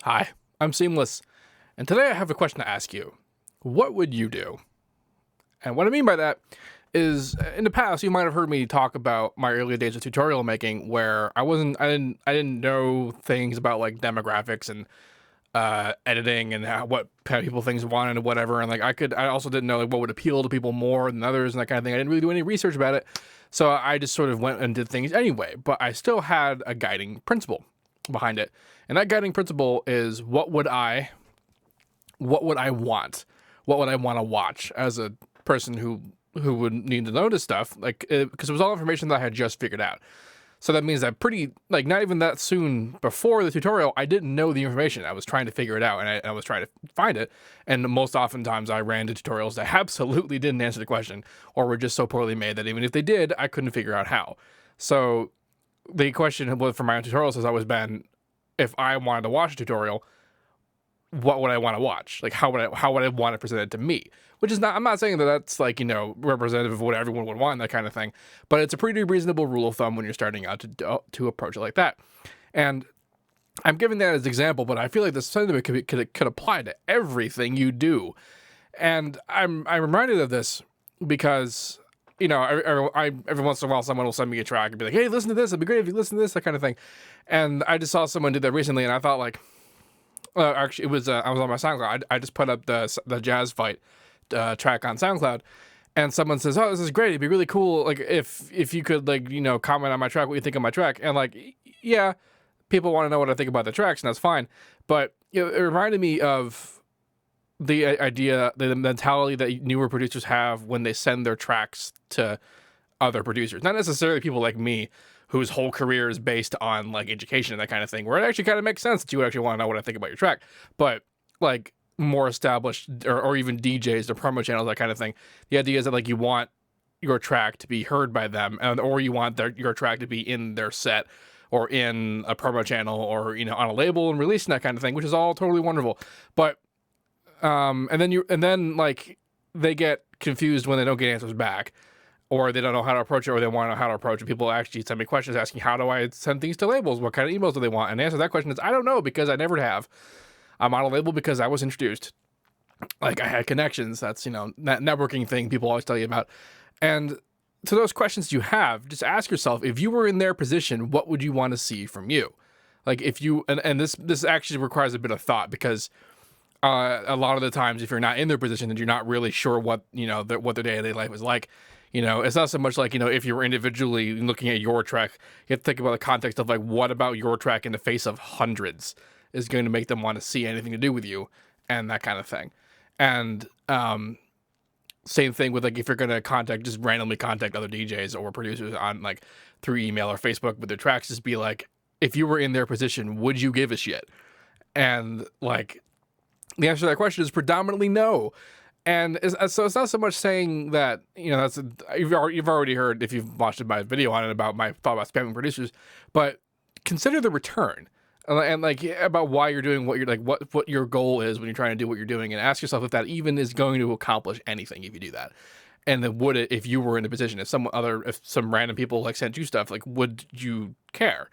Hi, I'm Seamless, and today I have a question to ask you. What would you do? And what I mean by that is, in the past, you might have heard me talk about my early days of tutorial making, where I didn't know things about like demographics and editing and what kind of people things wanted and whatever. And like I also didn't know like what would appeal to people more than others and that kind of thing. I didn't really do any research about it, so I just sort of went and did things anyway. But I still had a guiding principle behind it. And that guiding principle is what would I want? What would I want to watch as a person who would need to know this stuff? Like, because it was all information that I had just figured out. So that means that not even that soon before the tutorial, I didn't know the information. I was trying to figure it out, and I was trying to find it. And most oftentimes I ran to tutorials that absolutely didn't answer the question, or were just so poorly made that even if they did, I couldn't figure out how. So the question for my own tutorials has always been, if I wanted to watch a tutorial, what would I want to watch? Like, how would I want it presented to me? Which is not, I'm not saying that that's like, representative of what everyone would want, that kind of thing, but it's a pretty reasonable rule of thumb when you're starting out to approach it like that. And I'm giving that as an example, but I feel like this sentiment could apply to everything you do. And I'm reminded of this because, I every once in a while someone will send me a track and be like, hey, listen to this. It'd be great if you listen to this, that kind of thing. And I just saw someone do that recently, and I thought like, actually, it was I was on my SoundCloud. I just put up the Jazz Fight track on SoundCloud, and someone says, "Oh, this is great. It'd be really cool, like if you could like comment on my track, what you think of my track." And like, yeah, people want to know what I think about the tracks, and that's fine. But it reminded me of the idea, the mentality that newer producers have when they send their tracks to other producers. Not necessarily people like me, whose whole career is based on like education and that kind of thing, where it actually kind of makes sense that you would actually want to know what I think about your track. But like more established or even DJs or promo channels, that kind of thing, the idea is that like you want your track to be heard by them, or you want your track to be in their set or in a promo channel or on a label and releasing that kind of thing, which is all totally wonderful. But and then like they get confused when they don't get answers back, or they don't know how to approach it, or they want to know how to approach it. People actually send me questions asking, how do I send things to labels? What kind of emails do they want? And the answer to that question is, I don't know, because I never have. I'm on a label because I was introduced. Like, I had connections. That's, that networking thing people always tell you about. And to those questions you have, just ask yourself, if you were in their position, what would you want to see from you? Like, if you, and this actually requires a bit of thought, because a lot of the times, if you're not in their position and you're not really sure what their day-to-day life is like, it's not so much like, if you were individually looking at your track, you have to think about the context of like, what about your track in the face of hundreds is going to make them want to see anything to do with you, and that kind of thing. And same thing with like, if you're going to just randomly contact other DJs or producers on like through email or Facebook with their tracks, just be like, if you were in their position, would you give a shit? And like, the answer to that question is predominantly no. And so it's not so much saying that, you've already heard, if you've watched my video on it, about my thought about spamming producers, but consider the return and like about why you're doing what you're like, what your goal is when you're trying to do what you're doing, and ask yourself if that even is going to accomplish anything if you do that. And then would it, if you were in a position, if some random people like sent you stuff, like, would you care?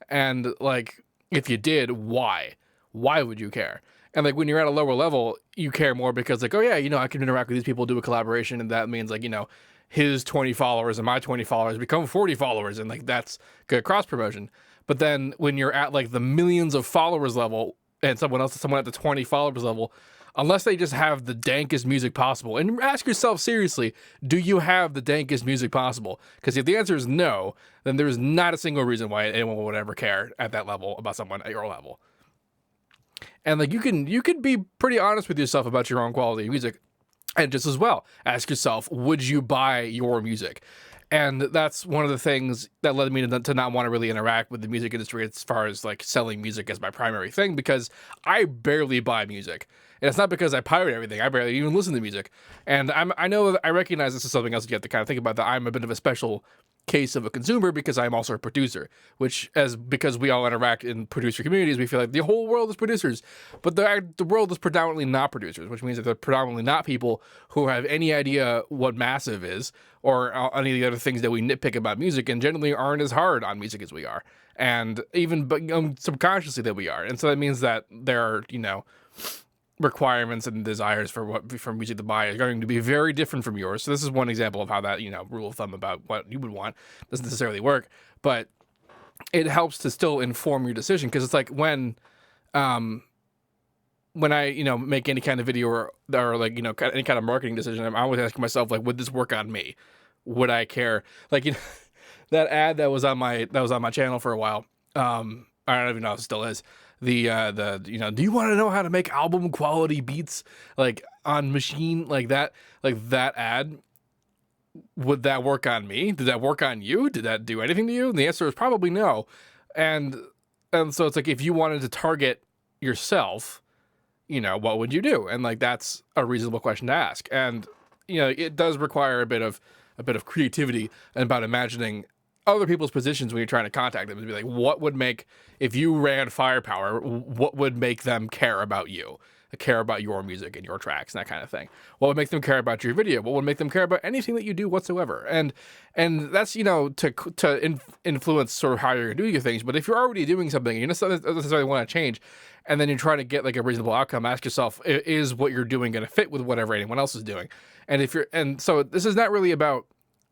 And like, if you did, why? Why would you care? And like, when you're at a lower level, you care more because like, oh yeah, I can interact with these people, do a collaboration, and that means like, his 20 followers and my 20 followers become 40 followers, and like, that's good cross promotion. But then when you're at like the millions of followers level, and someone at the 20 followers level, unless they just have the dankest music possible, and ask yourself seriously, do you have the dankest music possible? Because if the answer is no, then there's not a single reason why anyone would ever care at that level about someone at your level. And like, you can be pretty honest with yourself about your own quality of music, and just as well ask yourself, would you buy your music? And that's one of the things that led me to not want to really interact with the music industry as far as like selling music as my primary thing, because I barely buy music. And it's not because I pirate everything. I barely even listen to music. And I know that I recognize this is something else you have to kind of think about, that I'm a bit of a special case of a consumer because I'm also a producer, because we all interact in producer communities, we feel like the whole world is producers, but the world is predominantly not producers, which means that they're predominantly not people who have any idea what massive is, or any of the other things that we nitpick about music, and generally aren't as hard on music as we are. and even but subconsciously that we are. And so that means that there are, you know, requirements and desires for music to buy are going to be very different from yours. So this is one example of how that, you know, rule of thumb about what you would want doesn't necessarily work, but it helps to still inform your decision, because it's like when I, you know, make any kind of video or like, you know, any kind of marketing decision, I'm always asking myself, like, would this work on me? Would I care? Like, you know, that ad that was on my channel for a while. I don't even know if it still is. The you know, do you want to know how to make album quality beats like on Machine, like that ad? Would that work on me? Did that work on you? Did that do anything to you? And the answer is probably no. And so it's like, if you wanted to target yourself, you know, what would you do? And like, that's a reasonable question to ask. And, you know, it does require a bit of creativity and about imagining other people's positions when you're trying to contact them, and be like, what would make, if you ran firepower, what would make them care about you, care about your music and your tracks and that kind of thing? What would make them care about your video? What would make them care about anything that you do whatsoever? And that's, you know, to influence sort of how you're gonna do your things. But if you're already doing something and you don't necessarily want to change, and then you're trying to get like a reasonable outcome, ask yourself, is what you're doing going to fit with whatever anyone else is doing? And so this is not really about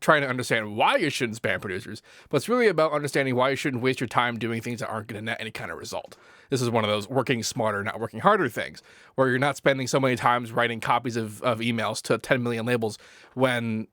trying to understand why you shouldn't spam producers, but it's really about understanding why you shouldn't waste your time doing things that aren't going to net any kind of result. This is one of those working smarter, not working harder things, where you're not spending so many times writing copies of emails to 10 million labels, when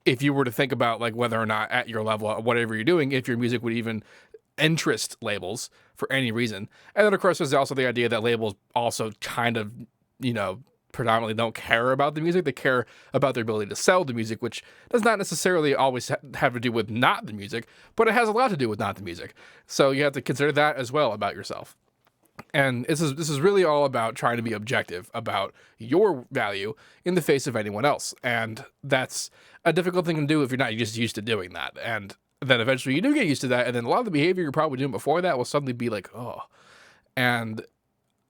if you were to think about like whether or not at your level, whatever you're doing, if your music would even interest labels for any reason. And then of course there's also the idea that labels also kind of, you know, predominantly don't care about the music. They care about their ability to sell the music, which does not necessarily always have to do with not the music, but it has a lot to do with not the music. So you have to consider that as well about yourself. And this is really all about trying to be objective about your value in the face of anyone else. And that's a difficult thing to do if you're not just used to doing that. And then eventually you do get used to that, and then a lot of the behavior you're probably doing before that will suddenly be like, oh. And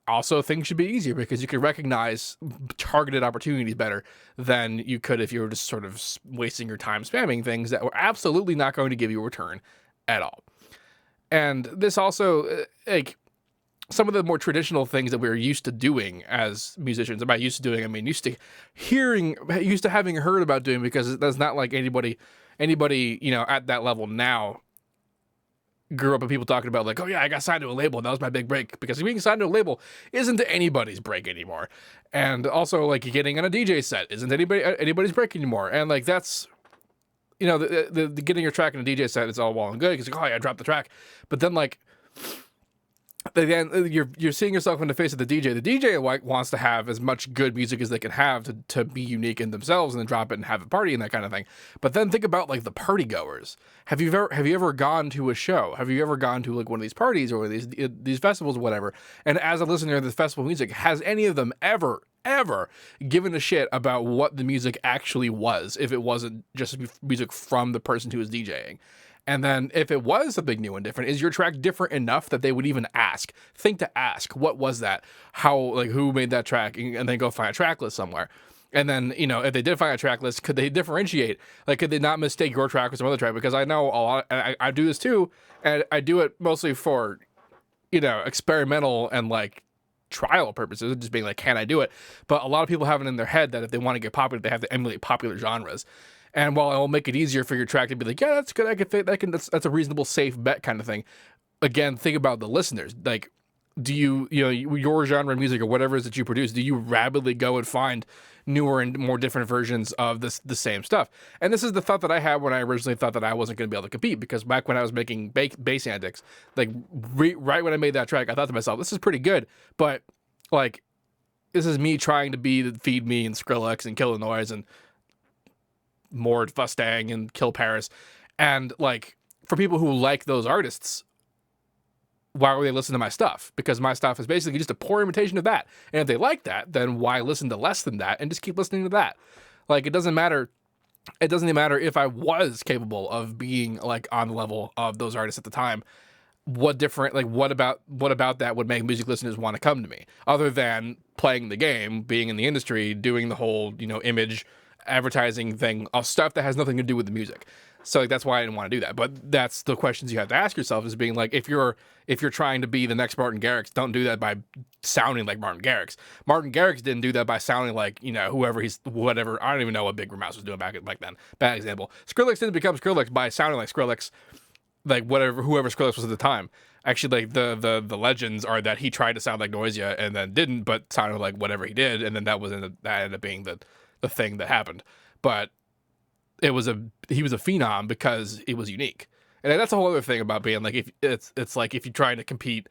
also, things should be easier because you can recognize targeted opportunities better than you could if you were just sort of wasting your time spamming things that were absolutely not going to give you a return at all. And this also, like, some of the more traditional things that we're used to doing as musicians, about used to doing, I mean, used to having heard about doing, because that's not like anybody, you know, at that level now grew up with people talking about like, oh yeah, I got signed to a label, and that was my big break, because being signed to a label isn't anybody's break anymore. And also, like, getting on a DJ set isn't anybody's break anymore. And like, that's, you know, the getting your track in a DJ set is all well and good, because like, oh yeah, I dropped the track, but then like, then you're seeing yourself in the face of the DJ. The DJ wants to have as much good music as they can have to be unique in themselves, and then drop it and have a party and that kind of thing. But then think about like the party goers. Have you ever gone to a show? Have you ever gone to like one of these parties or these festivals or whatever? And as a listener of the festival music, has any of them ever given a shit about what the music actually was, if it wasn't just music from the person who was DJing? And then if it was something new and different, is your track different enough that they would even think to ask, what was that? How, like, who made that track? And then go find a track list somewhere. And then, you know, if they did find a track list, could they differentiate? Like, could they not mistake your track with some other track? Because I know a lot, and I do this too, and I do it mostly for, you know, experimental and like trial purposes, just being like, can I do it? But a lot of people have it in their head that if they want to get popular, they have to emulate popular genres. And while it will make it easier for your track to be like, yeah, that's good, that's a reasonable, safe bet kind of thing. Again, think about the listeners. Like, do you know, your genre of music or whatever it is that you produce, do you rapidly go and find newer and more different versions of the same stuff? And this is the thought that I had when I originally thought that I wasn't going to be able to compete, because back when I was making bass antics, like right when I made that track, I thought to myself, this is pretty good, but like, this is me trying to feed me and Skrillex and Kill the Noise and Mord Mustang and Kill Paris. And like, for people who like those artists, why would they listen to my stuff? Because my stuff is basically just a poor imitation of that. And if they like that, then why listen to less than that and just keep listening to that? Like, it doesn't matter if I was capable of being like on the level of those artists at the time. What about that would make music listeners want to come to me, other than playing the game, being in the industry, doing the whole, you know, image advertising thing, stuff that has nothing to do with the music? So like that's why I didn't want to do that. But that's the questions you have to ask yourself is being like, if you're trying to be the next Martin Garrix, don't do that by sounding like Martin Garrix. Martin Garrix didn't do that by sounding like, whatever. I don't even know what Big Mouse was doing back then. Bad example. Skrillex didn't become Skrillex by sounding like Skrillex, like whoever Skrillex was at the time. Actually, like the legends are that he tried to sound like Noisia and then didn't, but sounded like whatever he did, and then that ended up being the thing that happened. But he was a phenom because it was unique. And that's a whole other thing about being like, if it's like if you're trying to compete,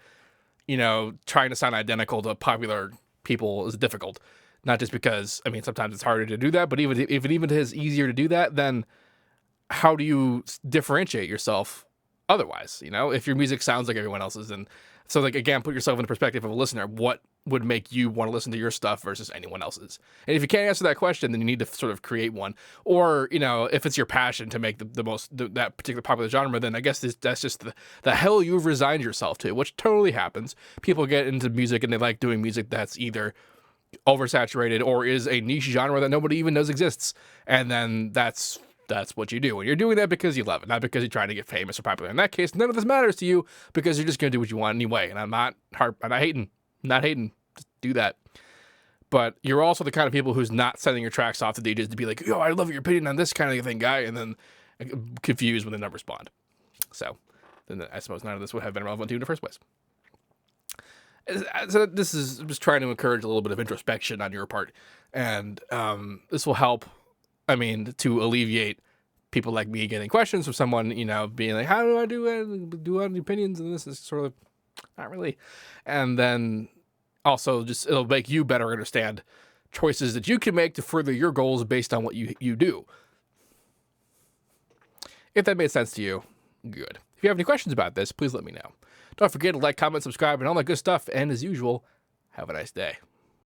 trying to sound identical to popular people is difficult. Not just because, I mean, sometimes it's harder to do that, but if it even is easier to do that, then how do you differentiate yourself otherwise? If your music sounds like everyone else's, and so like, again, put yourself in the perspective of a listener. What would make you want to listen to your stuff versus anyone else's? And if you can't answer that question, then you need to sort of create one. Or, if it's your passion to make that particular popular genre, then I guess that's just the hell you've resigned yourself to, which totally happens. People get into music and they like doing music that's either oversaturated or is a niche genre that nobody even knows exists. And then that's what you do. And you're doing that because you love it, not because you're trying to get famous or popular. In that case, none of this matters to you because you're just going to do what you want anyway. And I'm not hating. Just do that. But you're also the kind of people who's not sending your tracks off to DJs to be like, yo, I love your opinion on this kind of thing, guy. And then confused when they don't respond. So then I suppose none of this would have been relevant to you in the first place. So this is just trying to encourage a little bit of introspection on your part. And this will help, to alleviate people like me getting questions from someone, being like, how do I do it? Do I have any opinions? And this is sort of not really. And then also just it'll make you better understand choices that you can make to further your goals based on what you do. If that made sense to you, good. If you have any questions about this, please let me know. Don't forget to like, comment, subscribe, and all that good stuff. And as usual, have a nice day.